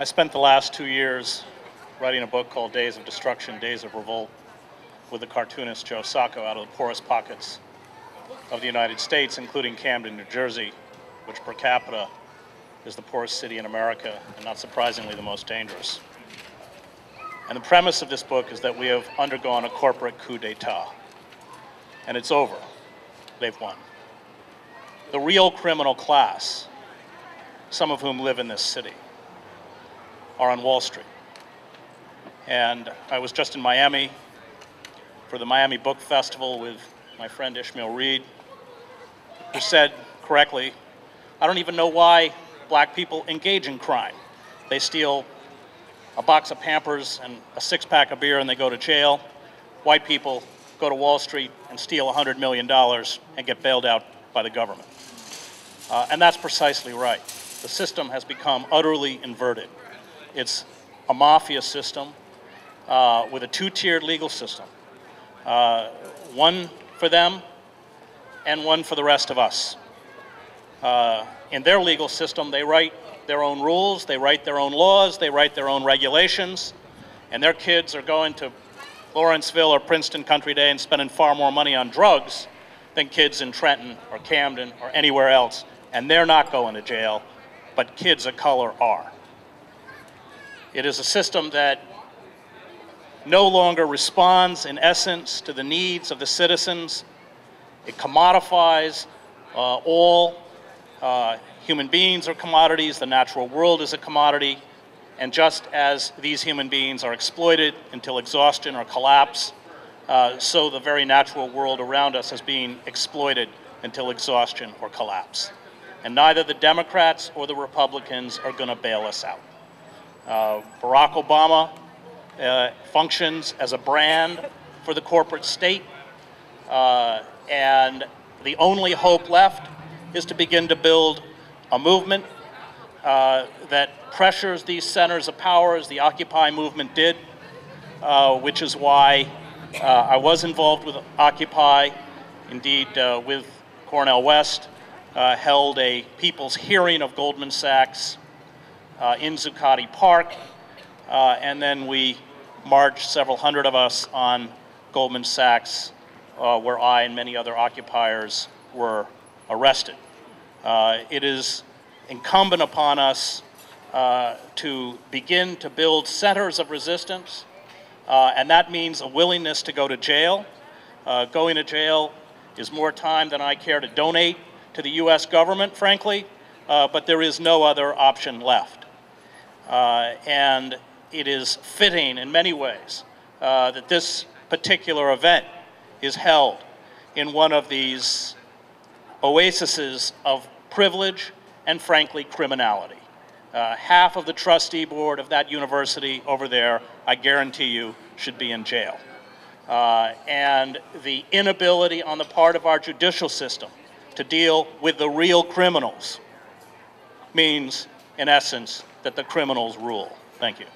I spent the last 2 years writing a book called Days of Destruction, Days of Revolt, with the cartoonist Joe Sacco out of the poorest pockets of the United States, including Camden, New Jersey, which per capita is the poorest city in America, and not surprisingly, the most dangerous. And the premise of this book is that we have undergone a corporate coup d'etat, and it's over. They've won. The real criminal class, some of whom live in this city, are on Wall Street. And I was just in Miami for the Miami Book Festival with my friend Ishmael Reed, who said correctly, I don't even know why black people engage in crime. They steal a box of Pampers and a six-pack of beer and they go to jail. White people go to Wall Street and steal $100 million and get bailed out by the government. And that's precisely right. The system has become utterly inverted. It's a mafia system with a two-tiered legal system. One for them and one for the rest of us. In their legal system, they write their own rules, they write their own laws, they write their own regulations, and their kids are going to Lawrenceville or Princeton Country Day and spending far more money on drugs than kids in Trenton or Camden or anywhere else, and they're not going to jail, but kids of color are. It is a system that no longer responds, in essence, to the needs of the citizens. It commodifies all human beings are commodities, the natural world is a commodity, and just as these human beings are exploited until exhaustion or collapse, so the very natural world around us is being exploited until exhaustion or collapse. And neither the Democrats or the Republicans are going to bail us out. Barack Obama functions as a brand for the corporate state, and the only hope left is to begin to build a movement that pressures these centers of power as the Occupy movement did, which is why I was involved with Occupy, indeed with Cornel West, held a people's hearing of Goldman Sachs in Zuccotti Park, and then we marched, several hundred of us, on Goldman Sachs, where I and many other occupiers were arrested. It is incumbent upon us to begin to build centers of resistance, and that means a willingness to go to jail. Going to jail is more time than I care to donate to the U.S. government, frankly, but there is no other option left. And it is fitting in many ways that this particular event is held in one of these oases of privilege and, frankly, criminality. Half of the trustee board of that university over there, I guarantee you, should be in jail. And the inability on the part of our judicial system to deal with the real criminals means, in essence, that the criminals rule. Thank you.